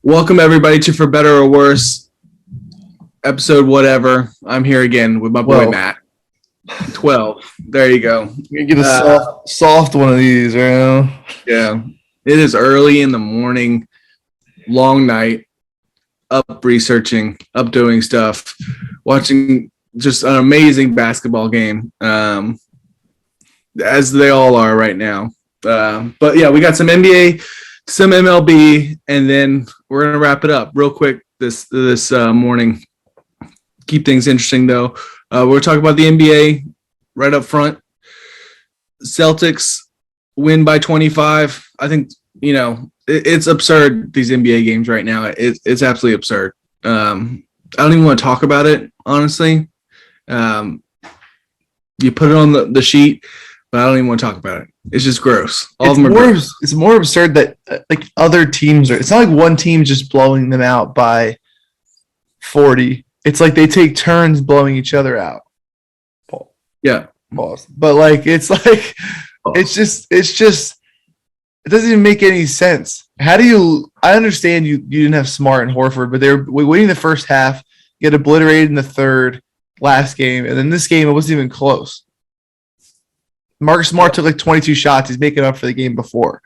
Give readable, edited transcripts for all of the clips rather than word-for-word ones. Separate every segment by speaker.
Speaker 1: Welcome everybody to For Better or Worse, episode whatever. I'm here again with my boy Matt. 12. There you go.
Speaker 2: You're gonna get a soft one of these, right now.
Speaker 1: Yeah. It is early in the morning, long night, up researching, up doing stuff, watching just an amazing basketball game, as they all are right now. But yeah, we got some NBA, some MLB, and then we're gonna wrap it up real quick this morning. Keep things interesting though. We're talking about the NBA right up front. Celtics win by 25. I think it's absurd. These NBA games right now, it's absolutely absurd. I don't even want to talk about it, honestly. You put it on the sheet, but I don't even want to talk about it. It's just gross.
Speaker 2: It's more absurd that other teams it's not like one team just blowing them out by 40. It's like they take turns blowing each other out.
Speaker 1: Yeah.
Speaker 2: But it's just it doesn't even make any sense. I understand you didn't have Smart and Horford, but they were winning the first half, get obliterated in the third last game, and then this game it wasn't even close. Marcus Smart took 22 shots. He's making up for the game before.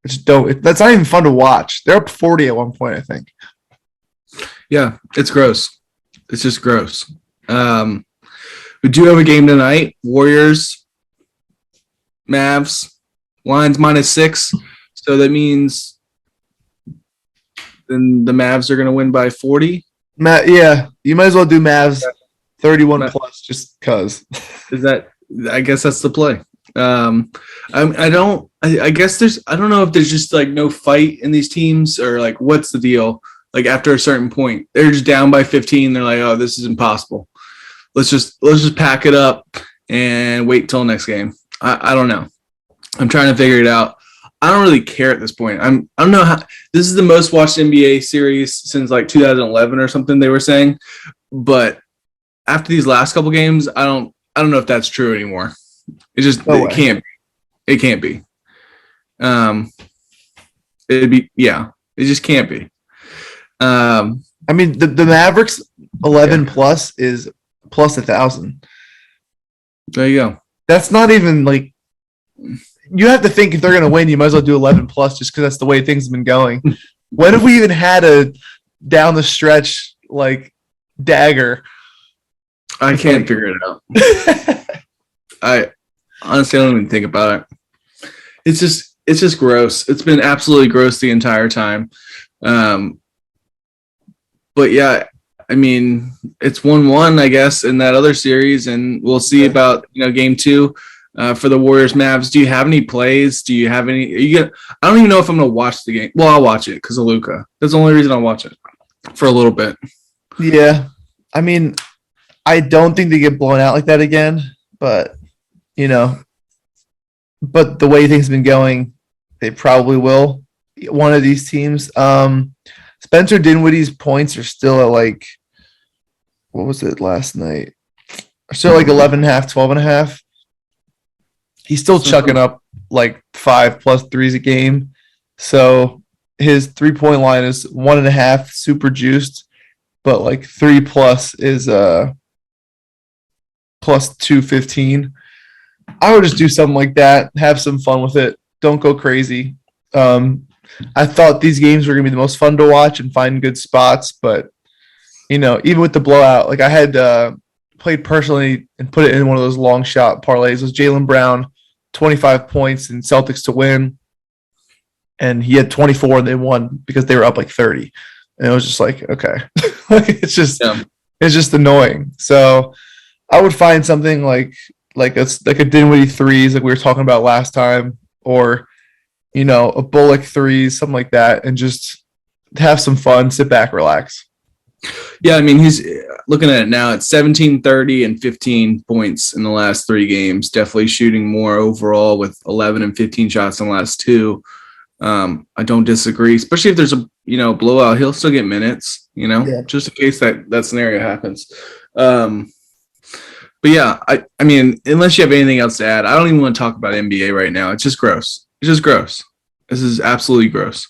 Speaker 2: That's not even fun to watch. They're up 40 at one point, I think.
Speaker 1: Yeah, it's gross. It's just gross. We do have a game tonight. Warriors, Mavs, lines -6. So that means then the Mavs are going to win by 40.
Speaker 2: Yeah, you might as well do Mavs 31 plus just because.
Speaker 1: I guess that's the play. I don't know if there's just no fight in these teams or what's the deal. After a certain point, they're just down by 15. They're like, oh, this is impossible. Let's just pack it up and wait till next game. I don't know. I'm trying to figure it out. I don't really care at this point. I don't know how. This is the most watched NBA series since 2011 or something they were saying. But after these last couple games, I don't know if that's true anymore. It can't be. It can't be. It just can't be.
Speaker 2: I mean, the Mavericks 11 plus is plus 1,000.
Speaker 1: There you go.
Speaker 2: That's not even you have to think if they're going to win, you might as well do 11 plus just because that's the way things have been going. When have we even had a down the stretch dagger?
Speaker 1: I can't figure it out. I honestly don't even think about it. It's just gross. It's been absolutely gross the entire time. But yeah, I mean, it's 1-1, I guess, in that other series, and we'll see about game 2 for the Warriors Mavs. Do you have any plays? Do you have any? I don't even know if I'm gonna watch the game. Well, I'll watch it because of Luka. That's the only reason I'll watch it for a little bit.
Speaker 2: Yeah, I mean, I don't think they get blown out like that again, but but the way things have been going, they probably will. One of these teams. Spencer Dinwiddie's points are still at what was it last night? Still 11.5, 12.5. He's still chucking up 5+ threes a game. So his 3-point line is 1.5 super juiced, but 3+ is plus 215. I would just do something like that. Have some fun with it. Don't go crazy. I thought these games were going to be the most fun to watch and find good spots, but even with the blowout, I had played personally and put it in one of those long shot parlays. It was Jaylen Brown, 25 points and Celtics to win, and he had 24 and they won because they were up 30, and it was just okay, it's just annoying. So I would find something like a Dinwiddie threes like we were talking about last time, or a Bullock threes, something like that, and just have some fun, sit back, relax.
Speaker 1: Yeah, I mean, he's looking at it now. It's 17, 30, and 15 points in the last 3 games. Definitely shooting more overall with 11 and 15 shots in the last 2. I don't disagree, especially if there's a blowout. He'll still get minutes, just in case that scenario happens. But yeah, I mean, unless you have anything else to add, I don't even want to talk about NBA right now. It's just gross. It's just gross. This is absolutely gross.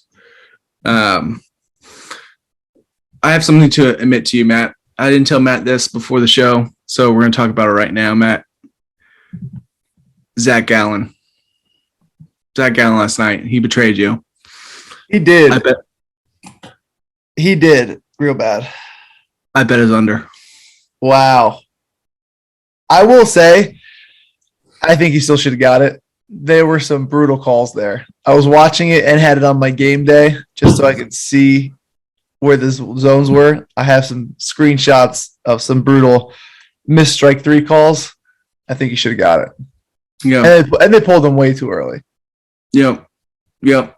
Speaker 1: I have something to admit to you, Matt. I didn't tell Matt this before the show, so we're going to talk about it right now, Matt. Zach Gallen. Zach Gallen last night. He betrayed you.
Speaker 2: He did.
Speaker 1: I bet.
Speaker 2: He did. Real bad.
Speaker 1: I bet it's under.
Speaker 2: Wow. I will say, I think he still should have got it. There were some brutal calls there. I was watching it and had it on my game day just so I could see where the zones were. I have some screenshots of some brutal missed strike three calls. I think he should have got it.
Speaker 1: Yeah.
Speaker 2: And they pulled him way too early.
Speaker 1: Yep.
Speaker 2: You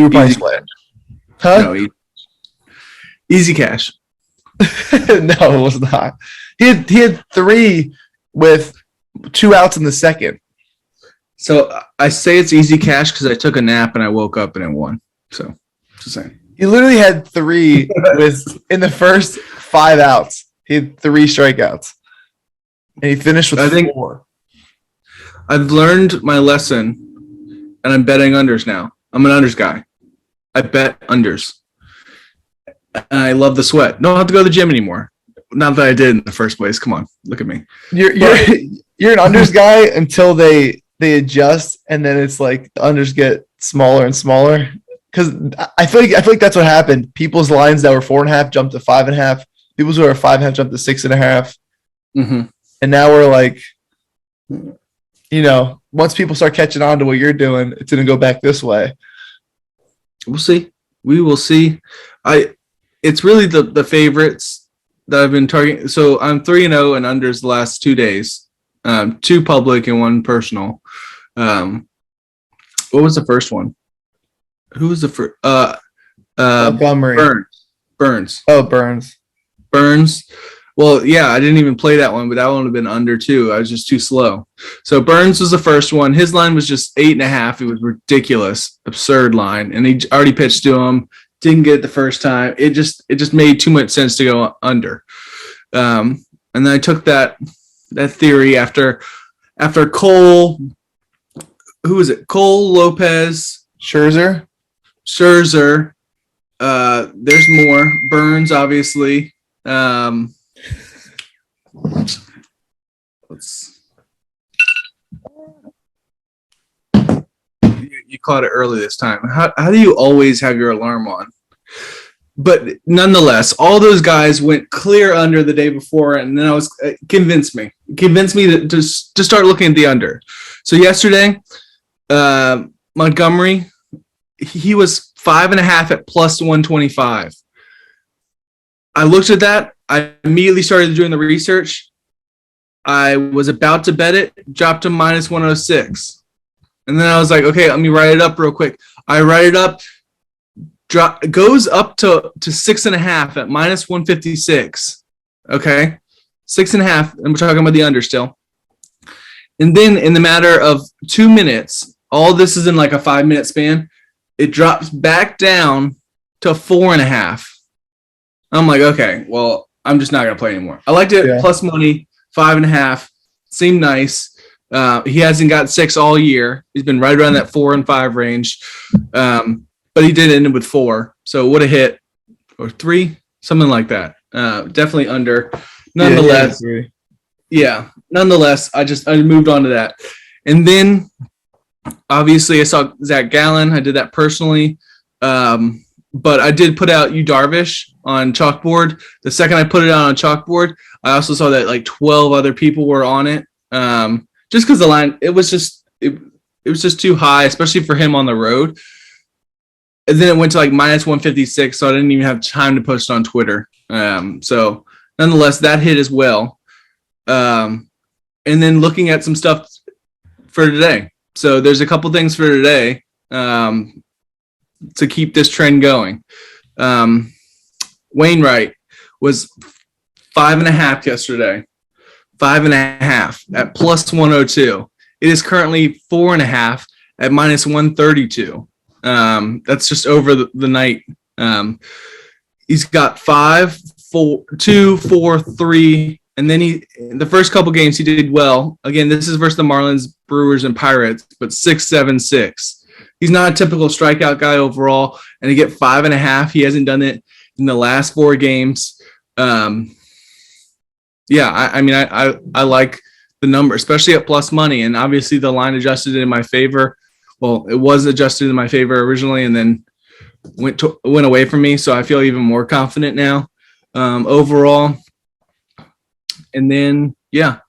Speaker 2: were probably sweating. Huh?
Speaker 1: No, easy cash.
Speaker 2: No, it was not. He had 3 with 2 outs in the second.
Speaker 1: So I say it's easy cash because I took a nap and I woke up and it won. So just saying.
Speaker 2: He literally had 3 with in the first 5 outs. He had 3 strikeouts. And he finished with 4.
Speaker 1: I've learned my lesson and I'm betting unders now. I'm an unders guy. I bet unders. And I love the sweat. Don't have to go to the gym anymore. Not that I did in the first place. Come on, look at me.
Speaker 2: You're an unders guy until they adjust, and then it's like the unders get smaller and smaller. Because I feel like that's what happened. People's lines that were 4.5 jumped to 5.5. People's who are 5.5 jumped to 6.5.
Speaker 1: Mm-hmm.
Speaker 2: And now we're like, once people start catching on to what you're doing, it's gonna go back this way.
Speaker 1: We'll see. We will see. It's really the favorites that I've been targeting. So I'm 3-0 and unders the last 2 days. 2 public and 1 personal. What was the first one? Who was the first?
Speaker 2: Montgomery.
Speaker 1: Burns.
Speaker 2: Oh, Burns.
Speaker 1: Well, yeah, I didn't even play that one, but that one would have been under too. I was just too slow. So Burns was the first one. His line was just 8.5. It was ridiculous, absurd line, and he already pitched to him. Didn't get it the first time. It just made too much sense to go under. And then I took that theory after Cole. Who was it? Cole, Lopez,
Speaker 2: Scherzer.
Speaker 1: There's more. Burns, obviously. You caught it early this time. How do you always have your alarm on? But nonetheless, all those guys went clear under the day before, and then I was convinced me to start looking at the under. So yesterday, Montgomery, he was 5.5 at plus 125. I looked at that. I immediately started doing the research. I was about to bet it, dropped to minus 106. And then I was like, okay, let me write it up real quick. I write it up, goes up to 6.5 at minus 156. Okay, 6.5, and we're talking about the under still. And then in the matter of 2 minutes, all this is in like a 5-minute span, it drops back down to 4.5. I'm like, okay, well, I'm just not going to play anymore. I liked it, plus money, 5.5. Seemed nice. He hasn't got 6 all year. He's been right around that 4 and 5 range. But he did end up with 4. So it would have hit, or 3, something like that. Definitely under. Nonetheless, nonetheless, I moved on to that. And then, obviously, I saw Zach Gallen. I did that personally. But I did put out Yu Darvish on chalkboard. The second I put it out on chalkboard, I also saw that like 12 other people were on it. Just because the line, it was just too high, especially for him on the road. And then it went to like minus 156, so I didn't even have time to post it on Twitter. So nonetheless, that hit as well. And then looking at some stuff for today. So there's a couple things for today to keep this trend going. Wainwright was 5.5 yesterday. 5.5 at plus 102. It is currently 4.5 at minus 132. That's just over the night. He's got 5, 4, 2, 4, 3, and then the first couple games he did well. Again, this is versus the Marlins, Brewers, and Pirates, but 6, 7, 6. he's not a typical strikeout guy overall. And to get 5.5, he hasn't done it in the last 4 games. I like the number, especially at plus money. And obviously the line adjusted in my favor. Well, it was adjusted in my favor originally and then went away from me. So I feel even more confident now overall. And then, what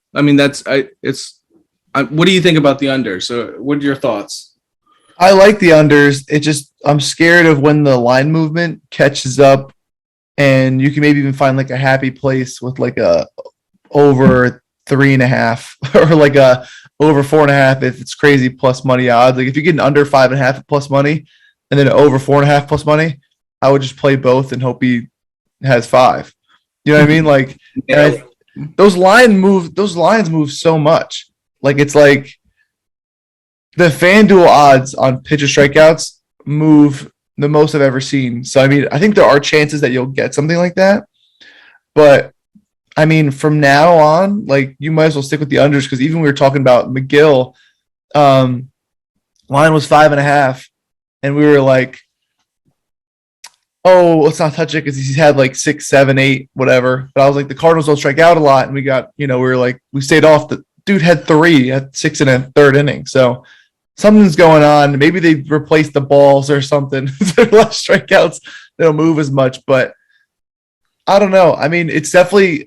Speaker 1: do you think about the under? So what are your thoughts?
Speaker 2: I like the unders. I'm scared of when the line movement catches up and you can maybe even find like a happy place with like a over 3.5 or like a over 4.5 if it's crazy plus money odds. Like if you get an under 5.5 plus money and then over 4.5 plus money, I would just play both and hope he has 5. You know what I mean? Like those lines move so much. Like it's like the FanDuel odds on pitcher strikeouts move the most I've ever seen. So I mean, I think there are chances that you'll get something like that, but I mean, from now on, like you might as well stick with the unders because even we were talking about McGill, line was 5.5, and we were like, oh, let's not touch it because he's had like 6, 7, 8, whatever. But I was like, the Cardinals don't strike out a lot, and we got, we stayed off. The dude had 3 at 6 and a third inning, so something's going on. Maybe they replaced the balls or something. There are less strikeouts; they don't move as much. But I don't know. I mean, it's definitely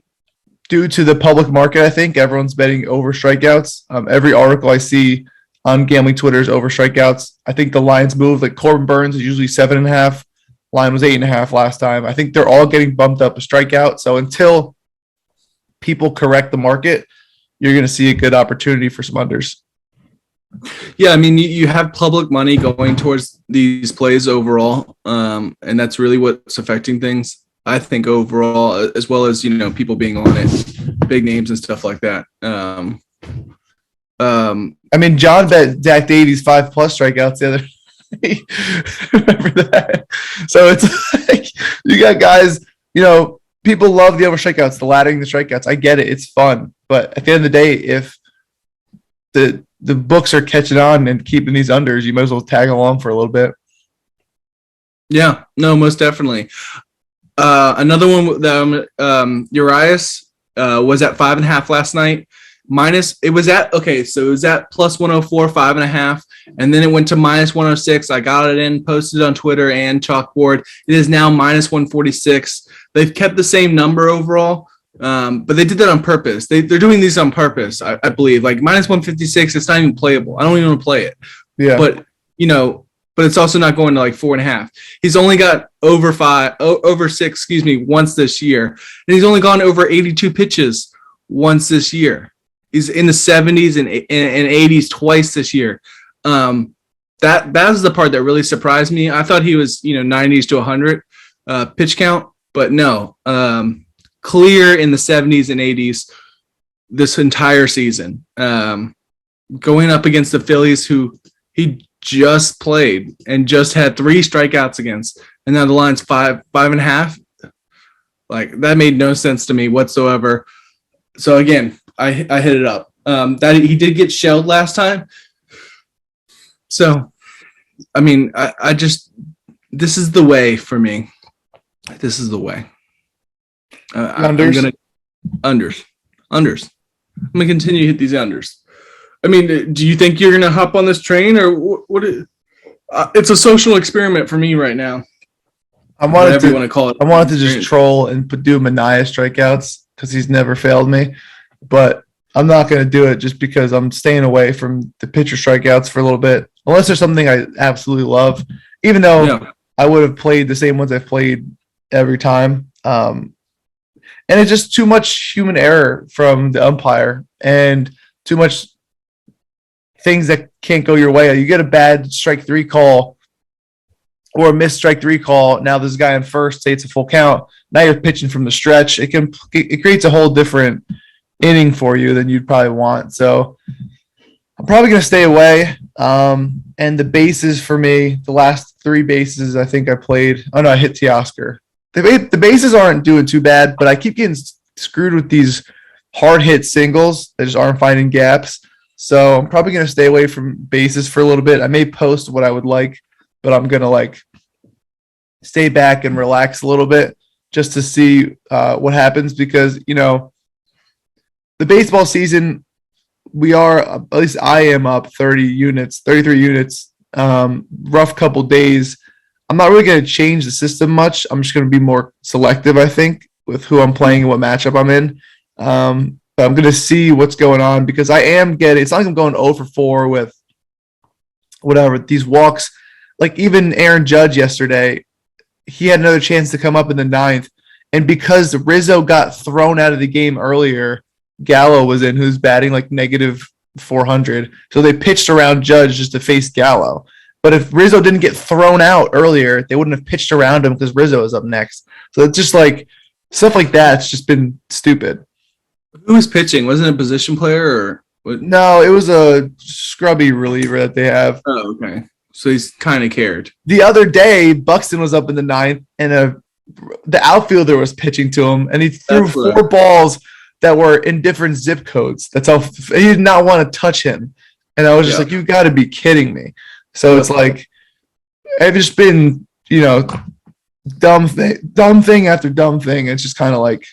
Speaker 2: due to the public market. I think everyone's betting over strikeouts. Every article I see on gambling Twitter is over strikeouts. I think the lines move. Like Corbin Burns is usually 7.5. Line was 8.5 last time. I think they're all getting bumped up a strikeout. So until people correct the market, you're going to see a good opportunity for some unders.
Speaker 1: Yeah, I mean, you have public money going towards these plays overall, and that's really what's affecting things. I think overall, as well as people being on it, big names and stuff like that.
Speaker 2: I mean, John bet Zach Davies 5+ strikeouts the other. Remember that? So it's like you got guys. People love the over strikeouts, the laddering the strikeouts. I get it; it's fun. But at the end of the day, if the books are catching on and keeping these unders, you might as well tag along for a little bit.
Speaker 1: Yeah, no, most definitely. Another one that Urias was at 5.5 last night. It was at plus 104, 5.5, and then it went to minus 106. I got it in, posted on Twitter and Chalkboard. It is now minus 146. They've kept the same number overall, but they did that on purpose. They're doing these on purpose, I believe. Like minus 156, it's not even playable. I don't even want to play it. Yeah, but it's also not going to like 4.5. He's only got over 6, once this year, and he's only gone over 82 pitches once this year. He's in the 70s and 80s twice this year. That was the part that really surprised me. I thought he was 90s to 100 pitch count, but no, clear in the 70s and 80s this entire season. Going up against the Phillies, who he just played and just had 3 strikeouts against, and now the line's 5.5. Like that made no sense to me whatsoever. So again, I hit it up. That he did get shelled last time. So, I mean, I just this is the way for me. This is the way.
Speaker 2: Unders.
Speaker 1: Unders. I'm gonna continue to hit these unders. I mean, do you think you're gonna hop on this train, or what? It's a social experiment for me right now.
Speaker 2: I wanted to just troll and do Mania strikeouts because he's never failed me, but I'm not going to do it just because I'm staying away from the pitcher strikeouts for a little bit, unless there's something I absolutely love, even though I would have played the same ones I've played every time. And it's just too much human error from the umpire and too much things that can't go your way. You get a bad strike 3 call or a missed strike 3 call. Now there's a guy in first, say it's a full count. Now you're pitching from the stretch. It creates a whole different inning for you than you'd probably want. So I'm probably going to stay away. And the bases for me, the last 3 bases I think I played. Oh no, I hit Teoscar. The bases aren't doing too bad, but I keep getting screwed with these hard hit singles that just aren't finding gaps. So I'm probably going to stay away from bases for a little bit. I may post what I would like, but I'm going to like stay back and relax a little bit just to see what happens because, the baseball season, we are, at least I am up 33 units, rough couple days. I'm not really going to change the system much. I'm just going to be more selective, I think, with who I'm playing and what matchup I'm in. But I'm going to see what's going on because it's not like I'm going 0 for 4 with whatever, these walks. Like even Aaron Judge yesterday, he had another chance to come up in the 9th. And because Rizzo got thrown out of the game earlier, Gallo was in, who's batting like negative 400. So they pitched around Judge just to face Gallo. But if Rizzo didn't get thrown out earlier, they wouldn't have pitched around him because Rizzo is up next. So it's just like stuff like that. It's just been stupid.
Speaker 1: Who was pitching? Wasn't it a position player or what?
Speaker 2: No, it was a scrubby reliever that they have.
Speaker 1: Oh, okay. So he's kind of cared.
Speaker 2: The other day, Buxton was up in the 9th, and the outfielder was pitching to him, and he threw 4 balls that were in different zip codes. That's how he did not want to touch him. And I was just like, you got to be kidding me. So it's like, I've just been, dumb thing after dumb thing. It's just kind of like,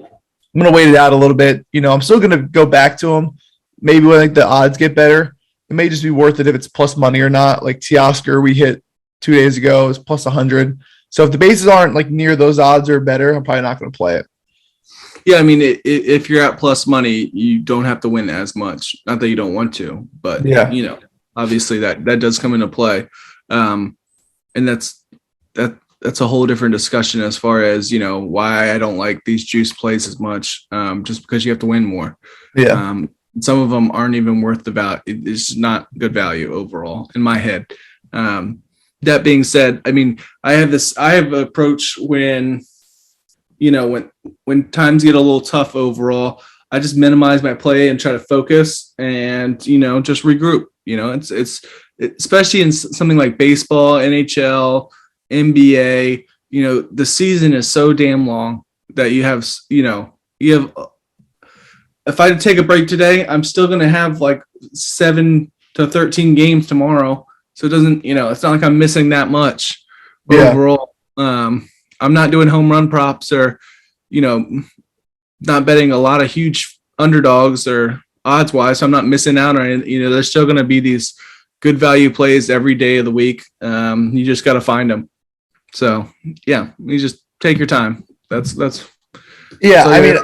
Speaker 2: I'm going to wait it out a little bit. I'm still going to go back to him. Maybe when like the odds get better, it may just be worth it if it's plus money or not. Like Teoscar we hit 2 days ago is plus 100. So if the bases aren't like near those odds or better, I'm probably not going to play it.
Speaker 1: Yeah, I mean, if you're at plus money, you don't have to win as much. Not that you don't want to, but obviously that does come into play, and that's a whole different discussion as far as why I don't like these juice plays as much, just because you have to win more.
Speaker 2: Yeah,
Speaker 1: some of them aren't even worth the value. It's not good value overall in my head. That being said, I mean, I have an approach when times get a little tough overall, I just minimize my play and try to focus and, just regroup. It's especially in something like baseball, NHL, NBA, the season is so damn long that you have, if I take a break today, I'm still going to have like 7 to 13 games tomorrow. So it doesn't, it's not like I'm missing that much overall. I'm not doing home run props or, not betting a lot of huge underdogs or odds wise. So I'm not missing out on it. There's still going to be these good value plays every day of the week. You just got to find them. So yeah, you just take your time. That's
Speaker 2: yeah. I mean,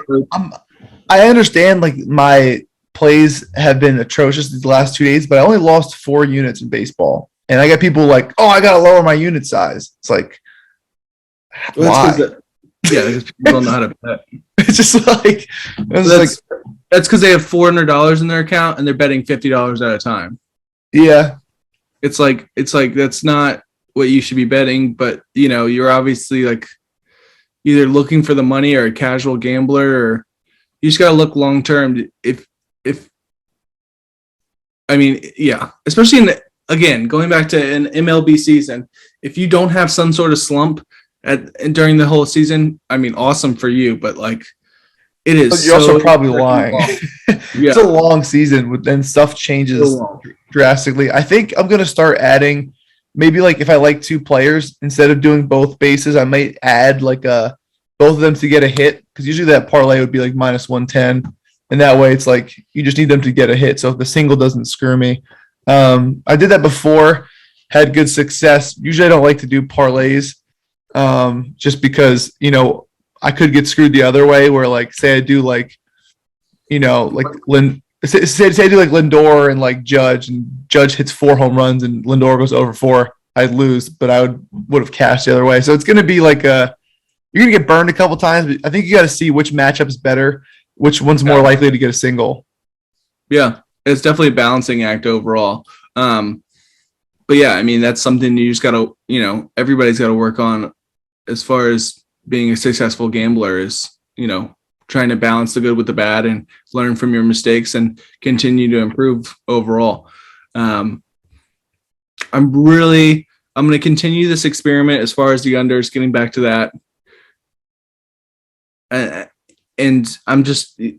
Speaker 2: I understand like my plays have been atrocious these last 2 days, but I only lost 4 units in baseball. And I got people like, oh, I got to lower my unit size. It's like, why?
Speaker 1: Because people don't know how to bet.
Speaker 2: It's just like
Speaker 1: that's because they have $400 in their account and they're betting $50 at a time.
Speaker 2: Yeah,
Speaker 1: it's like that's not what you should be betting. But you're obviously like either looking for the money or a casual gambler, or you just got to look long term. Especially going back to an MLB season, if you don't have some sort of slump during the whole season, I mean, awesome for you, but like it is.
Speaker 2: But you're also probably lying.
Speaker 1: Yeah.
Speaker 2: It's a long season, then stuff changes drastically. I think I'm gonna start adding maybe like if I like 2 players instead of doing both bases, I might add like both of them to get a hit because usually that parlay would be like minus 110, and that way it's like you just need them to get a hit. So if the single doesn't screw me, I did that before, had good success. Usually I don't like to do parlays. Just because, I could get screwed the other way where like, say I do like, say I do like Lindor and like Judge, and Judge hits 4 home runs and Lindor goes over 4, I'd lose, but I would have cashed the other way. So it's going to be like you're going to get burned a couple times, but I think you got to see which matchup is better, which one's more likely to get a single.
Speaker 1: Yeah, it's definitely a balancing act overall. But yeah, I mean, that's something you just got to, everybody's got to work on as far as being a successful gambler is, trying to balance the good with the bad and learn from your mistakes and continue to improve overall. I'm going to continue this experiment as far as the unders, getting back to that. and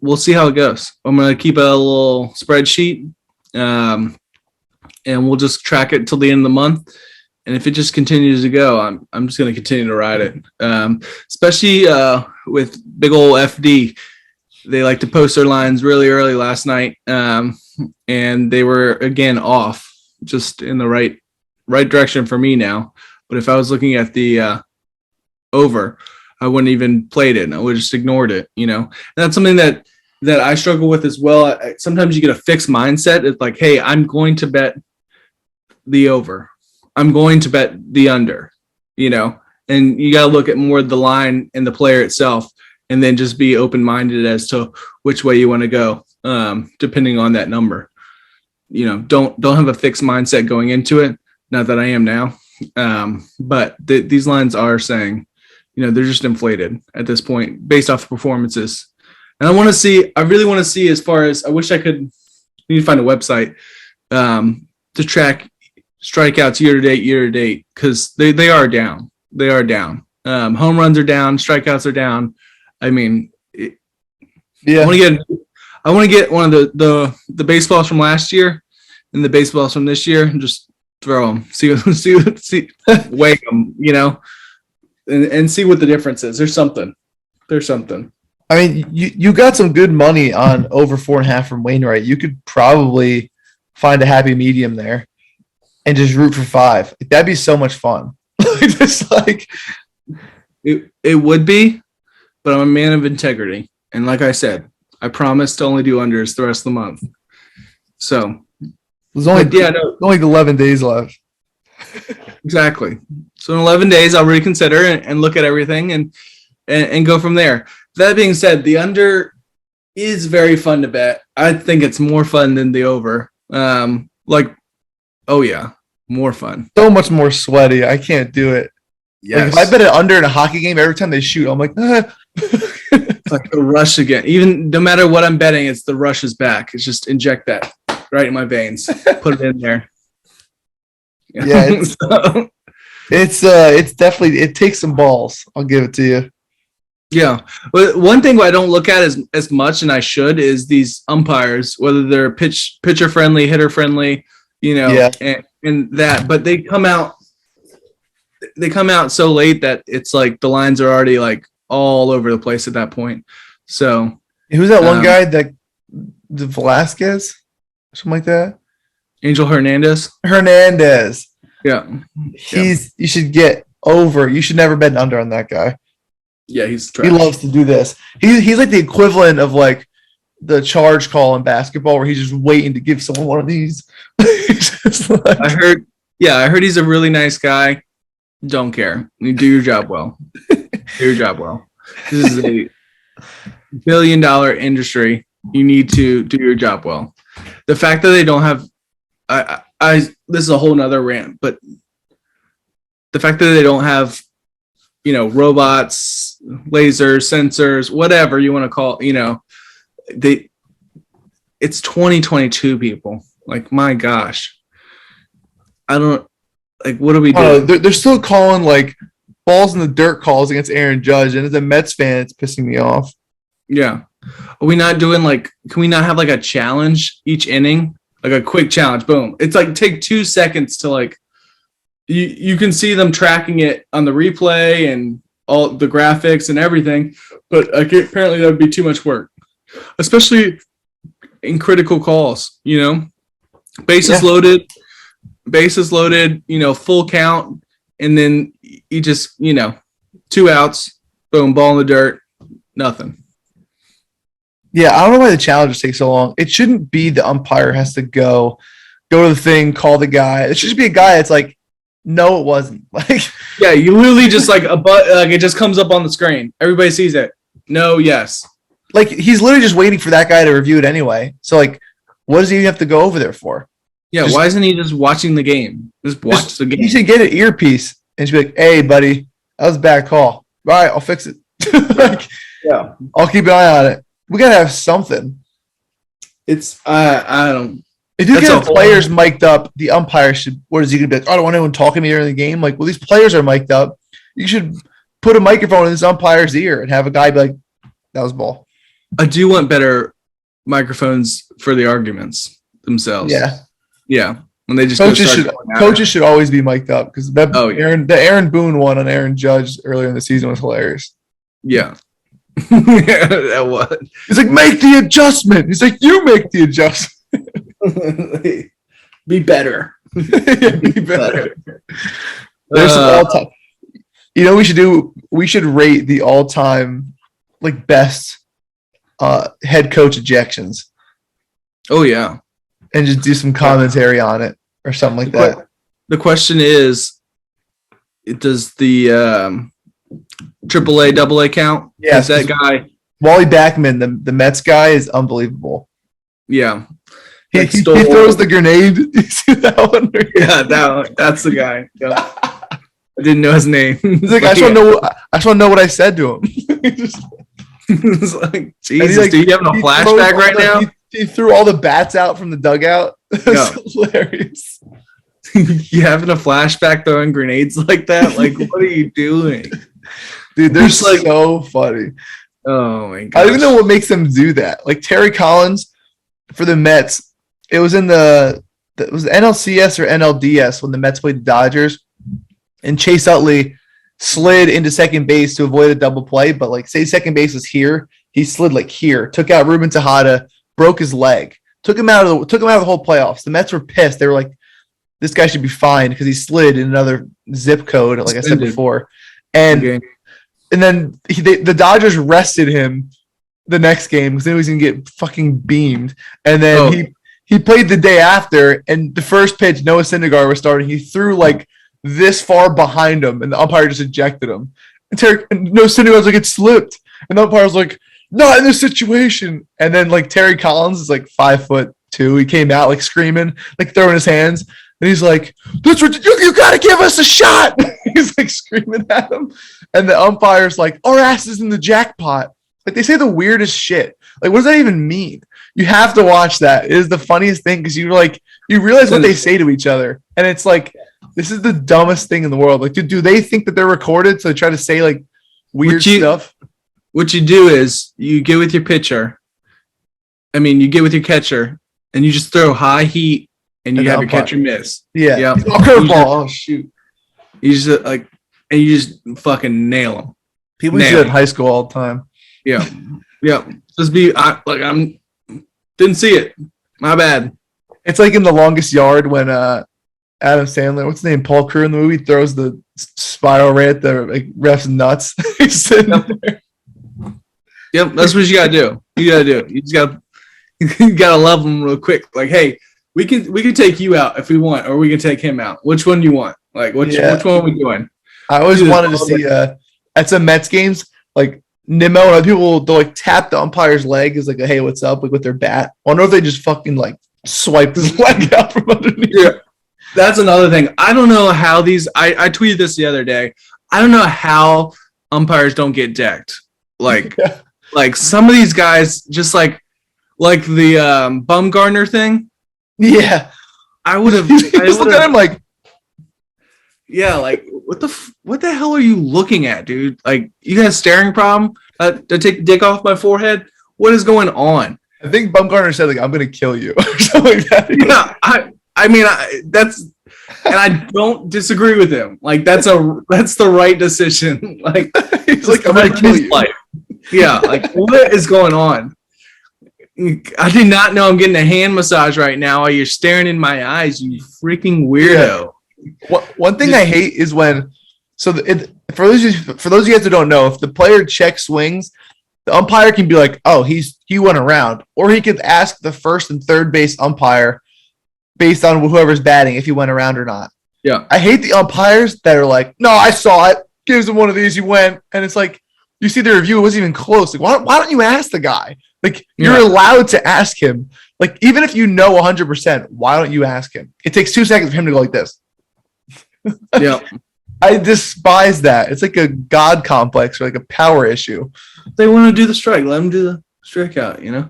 Speaker 1: we'll see how it goes. I'm going to keep a little spreadsheet, and we'll just track it until the end of the month. And if it just continues to go, I'm just going to continue to ride it. Especially with big old FD, they like to post their lines really early last night, and they were again off, just in the right direction for me now. But if I was looking at the over, I wouldn't even played it. I would have just ignored it. And that's something that I struggle with as well. Sometimes you get a fixed mindset. It's like, hey, I'm going to bet the over. I'm going to bet the under, and you got to look at more the line and the player itself, and then just be open-minded as to which way you want to go, depending on that number. Don't have a fixed mindset going into it. Not that I am now, but these lines are saying, they're just inflated at this point based off of performances. And I really want to see, as far as, I wish I could, need to find a website to track strikeouts year to date, because they are down. They are down. Home runs are down. Strikeouts are down. I mean,
Speaker 2: yeah.
Speaker 1: I want to get one of the baseballs from last year and the baseballs from this year, and just throw them, see, weigh them, and see what the difference is. There's something.
Speaker 2: I mean, you got some good money on over 4.5 from Wainwright. You could probably find a happy medium there and just root for 5. That'd be so much fun. Just like
Speaker 1: it would be, but I'm a man of integrity, and like I said, I promise to only do unders the rest of the month. So
Speaker 2: there's only 11 days left.
Speaker 1: Exactly. So in 11 days, I'll reconsider and look at everything and go from there. That being said, the under is very fun to bet. I think it's more fun than the over. Oh yeah, more fun.
Speaker 2: So much more sweaty. I can't do it.
Speaker 1: Yes.
Speaker 2: Like if I bet it under in a hockey game, every time they shoot, I'm like,
Speaker 1: It's like the rush again. Even no matter what I'm betting, it's the rush is back. It's just inject that right in my veins. Put it in there.
Speaker 2: Yeah, it's definitely, it takes some balls. I'll give it to you.
Speaker 1: Yeah. But one thing I don't look at as much, and I should, is these umpires, whether they're pitcher friendly, hitter friendly, and that. But they come out so late that it's like the lines are already like all over the place at that point. So
Speaker 2: who's that one guy, that the Velasquez, something like that?
Speaker 1: Angel Hernandez.
Speaker 2: Yeah. You should get over. You should never bet under on that guy.
Speaker 1: Yeah, he's trash.
Speaker 2: He loves to do this. He's like the equivalent of like the charge call in basketball, where he's just waiting to give someone one of these.
Speaker 1: I heard he's a really nice guy. Don't care. You do your job well. Do your job well. This is a $1 billion industry. You need to do your job well. The fact that they don't have, this is a whole nother rant, but the fact that they don't have, robots, lasers, sensors, whatever you want to call, it's 2022, people. Like, my gosh. What do we do?
Speaker 2: They're still calling like balls in the dirt calls against Aaron Judge, and as a Mets fan, it's pissing me off.
Speaker 1: Yeah. Are we not doing can we not have like a challenge each inning? Like a quick challenge, boom. It's like take 2 seconds to you can see them tracking it on the replay and all the graphics and everything, but apparently that would be too much work, especially in critical calls. Bases loaded, full count, and then you just 2 outs, boom, ball in the dirt, nothing.
Speaker 2: Yeah, I don't know why the challenges take so long. It shouldn't be the umpire has to go to the thing, call the guy. It should just be a guy that's like, no, it wasn't.
Speaker 1: Yeah, you literally just it just comes up on the screen. Everybody sees it. No, yes.
Speaker 2: He's literally just waiting for that guy to review it anyway. So what does he even have to go over there for?
Speaker 1: Yeah, why isn't he just watching the game? Just watch the game.
Speaker 2: He should get an earpiece and just be like, "Hey, buddy, that was a bad call. All right, I'll fix it."
Speaker 1: Yeah,
Speaker 2: I'll keep an eye on it. We gotta have something.
Speaker 1: It's I don't.
Speaker 2: If you get the players mic'd up, the umpire should. What is he gonna be like? I don't want anyone talking to me during the game. Well, these players are mic'd up. You should put a microphone in this umpire's ear and have a guy be like, "That was ball."
Speaker 1: I do want better microphones for the arguments themselves. Yeah. When they just
Speaker 2: coaches should always be mic'd up because
Speaker 1: yeah.
Speaker 2: the Aaron Boone one on Aaron Judge earlier in the season was hilarious.
Speaker 1: Yeah. Yeah, that was.
Speaker 2: He's like, make the adjustment. He's like, you make the adjustment.
Speaker 1: Be better.
Speaker 2: Be better. There's some all-time. You know, we should rate the all-time like best head coach ejections.
Speaker 1: Oh yeah.
Speaker 2: And just do some commentary on it or something like that.
Speaker 1: The question is, does the AAA, AA count?
Speaker 2: Yeah,
Speaker 1: that guy
Speaker 2: Wally Backman, the Mets guy, is unbelievable.
Speaker 1: Yeah,
Speaker 2: he throws the grenade. You see that one?
Speaker 1: Yeah, that's the guy. Yeah. I didn't know his name.
Speaker 2: He's like, I just want to know what I said to him.
Speaker 1: It's like, Jesus, do you have a flashback right now?
Speaker 2: He threw all the bats out from the dugout. That's hilarious.
Speaker 1: You having a flashback throwing grenades like that? Like, what are you doing?
Speaker 2: Dude, they're like, so funny.
Speaker 1: Oh my god!
Speaker 2: I don't even know what makes them do that. Like Terry Collins for the Mets, it was in it was NLCS or NLDS when the Mets played the Dodgers, and Chase Utley slid into second base to avoid a double play. But like, say second base was here, he slid like here, took out Ruben Tejada, broke his leg, took him out of the whole playoffs. The Mets were pissed. They were like, this guy should be fined because he slid in another zip code, like I said before. And then the Dodgers rested him the next game because they knew he was going to get fucking beamed. And then he played the day after, and the first pitch, Noah Syndergaard was starting. He threw like this far behind him, and the umpire just ejected him. And Noah Syndergaard was like, it slipped. And the umpire was like, not in this situation. And then like Terry Collins is like 5'2". He came out like screaming, like throwing his hands. And he's like, you got to give us a shot. He's like screaming at him. And the umpire's like, our ass is in the jackpot. Like they say the weirdest shit. Like, what does that even mean? You have to watch that. It is the funniest thing because you realize what they say to each other. And it's like, this is the dumbest thing in the world. Like, do they think that they're recorded? So they try to say like weird stuff.
Speaker 1: What you do is you get with your pitcher. I mean, you get with your catcher and you just throw high heat. And you have your catcher miss.
Speaker 2: Yeah. Curveball. Oh, shoot.
Speaker 1: You just and you just fucking nail them.
Speaker 2: People used to do it in high school all the time.
Speaker 1: Yeah. Yeah. Just didn't see it. My bad.
Speaker 2: It's like in The Longest Yard when Adam Sandler, what's his name? Paul Crew in the movie throws the spiral right at the ref's nuts. He's sitting there.
Speaker 1: Yep. That's what you gotta do. You gotta love them real quick. Like, hey, we can take you out if we want, or we can take him out. Which one do you want? Like, which one are we doing?
Speaker 2: I always wanted to see at some Mets games, like Nimmo and other people, they'll like tap the umpire's leg as like, hey, what's up? Like with their bat. I wonder if they just fucking like swipe his leg out from underneath.
Speaker 1: Yeah, that's another thing. I don't know how I tweeted this the other day. I don't know how umpires don't get decked. Like, like some of these guys just like the Bumgarner thing.
Speaker 2: Yeah,
Speaker 1: I would have.
Speaker 2: Just look at him like,
Speaker 1: yeah, like what the hell are you looking at, dude? Like, you got a staring problem? To take the dick off my forehead? What is going on?
Speaker 2: I think Bumgarner said like, "I'm gonna kill you" or something like that.
Speaker 1: Yeah, I mean that's, and I don't disagree with him. Like that's the right decision. Like
Speaker 2: he's like, "I'm gonna kill you."
Speaker 1: Life. Yeah, like what is going on? I did not know I'm getting a hand massage right now while you're staring in my eyes, you freaking weirdo.
Speaker 2: Yeah. One thing I hate is when, for those of you guys who don't know, if the player checks swings, the umpire can be like, oh, he went around. Or he could ask the first and third base umpire based on whoever's batting if he went around or not.
Speaker 1: Yeah.
Speaker 2: I hate the umpires that are like, no, I saw it. Gives him one of these, he went. And it's like, you see the review, it wasn't even close. Like, why don't you ask the guy? Like, you're allowed to ask him. Like, even if you know 100%, why don't you ask him? It takes 2 seconds for him to go like this.
Speaker 1: Yeah.
Speaker 2: I despise that. It's like a God complex or like a power issue.
Speaker 1: If they want to do the strike, let them do the strikeout, you know?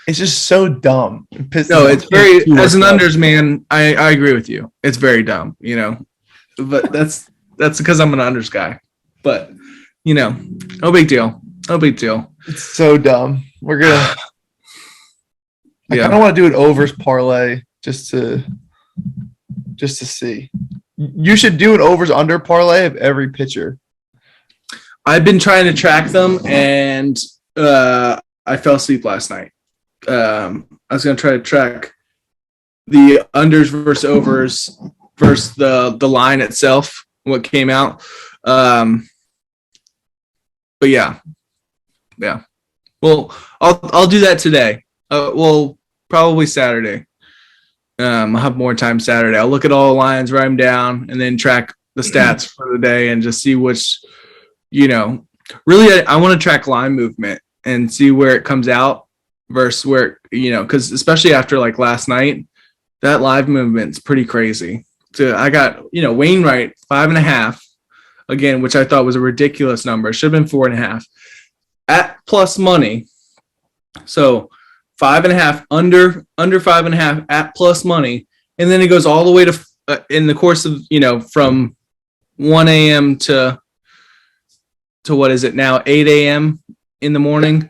Speaker 2: It's just so dumb.
Speaker 1: No, it's very, as an unders man, I agree with you. It's very dumb, you know? But that's because I'm an unders guy. But, you know, no big deal. No big deal.
Speaker 2: It's so dumb. We're gonna. I kind of want to do an overs parlay just to see. You should do an overs under parlay of every pitcher.
Speaker 1: I've been trying to track them, and I fell asleep last night. I was going to try to track the unders versus overs versus the line itself, what came out. But yeah. Well, I'll do that today. Well, probably Saturday. I'll have more time Saturday. I'll look at all the lines, write them down, and then track the stats for the day and just see which, really I want to track line movement and see where it comes out versus where, because especially after like last night, that live movement's pretty crazy. So I got, Wainwright 5.5 again, which I thought was a ridiculous number. It should have been 4.5 at plus money. So 5.5 under 5.5 at plus money, and then it goes all the way to in the course of from 1 a.m. to what is it now 8 a.m. in the morning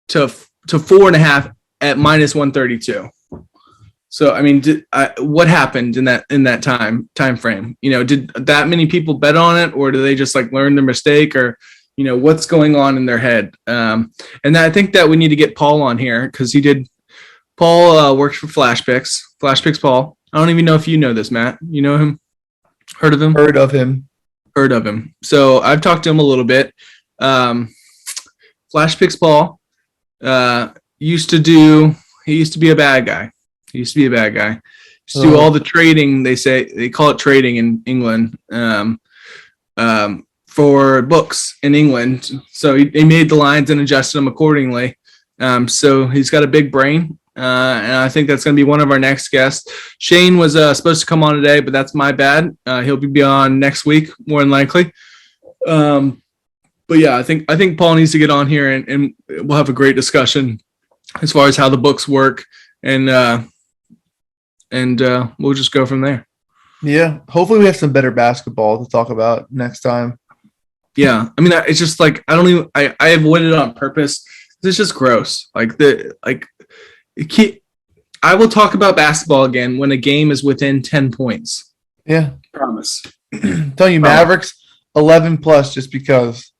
Speaker 1: to 4.5 at minus 132. So I mean, what happened in that time frame? Did that many people bet on it, or do they just like learn their mistake, or what's going on in their head? And I think that we need to get Paul on here because Paul works for FlashPicks Paul. I don't even know if you know this, Matt. You know him? Heard of him?
Speaker 2: Heard of him.
Speaker 1: So I've talked to him a little bit. FlashPicks Paul used to be a bad guy. He used to do all the trading. They call it trading in England. For books in England. So he made the lines and adjusted them accordingly. So he's got a big brain. And I think that's going to be one of our next guests. Shane was supposed to come on today, but that's my bad. He'll be on next week, more than likely. But yeah, I think Paul needs to get on here and we'll have a great discussion as far as how the books work. And we'll just go from there.
Speaker 2: Yeah. Hopefully we have some better basketball to talk about next time.
Speaker 1: Yeah, I mean, it's just like I avoided it on purpose. It's just gross. I will talk about basketball again when a game is within 10 points.
Speaker 2: Yeah,
Speaker 1: promise.
Speaker 2: Tell you, Mavericks 11 plus just because.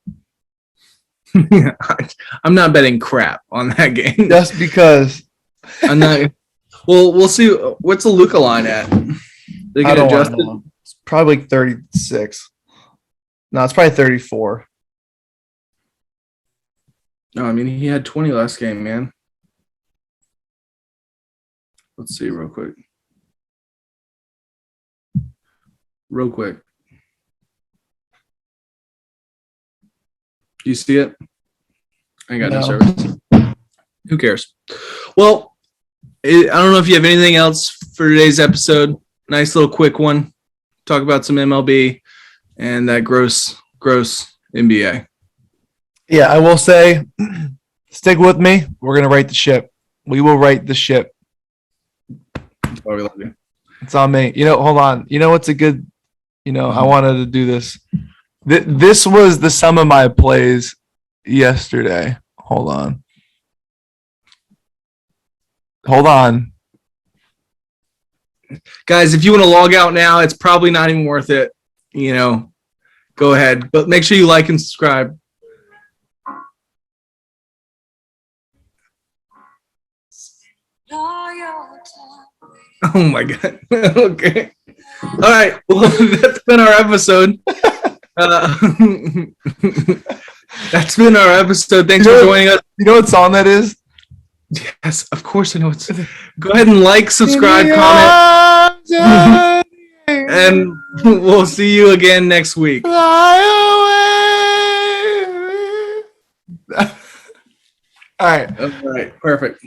Speaker 1: I'm not betting crap on that game.
Speaker 2: Just because.
Speaker 1: I'm not. Well, we'll see. What's the Luka line at? They get adjusted.
Speaker 2: It's probably 36. No, it's probably 34.
Speaker 1: No, I mean, he had 20 last game, man. Let's see real quick. Do you see it? I ain't got no service. Who cares? Well, I don't know if you have anything else for today's episode. Nice little quick one. Talk about some MLB. And that gross NBA. Yeah, I will say, stick with me. We're going to right the ship. We will right the ship. Oh, we love you. It's on me. Hold on. What's a good, I wanted to do this. This was the sum of my plays yesterday. Hold on. Guys, if you want to log out now, it's probably not even worth it. Go ahead, but make sure you like and subscribe. Oh my God. Okay. All right. Well, that's been our episode. That's been our episode. Thanks for joining us. You know what song that is? Yes, of course I know it's. Go ahead and like, subscribe, comment. And we'll see you again next week. All right. Perfect.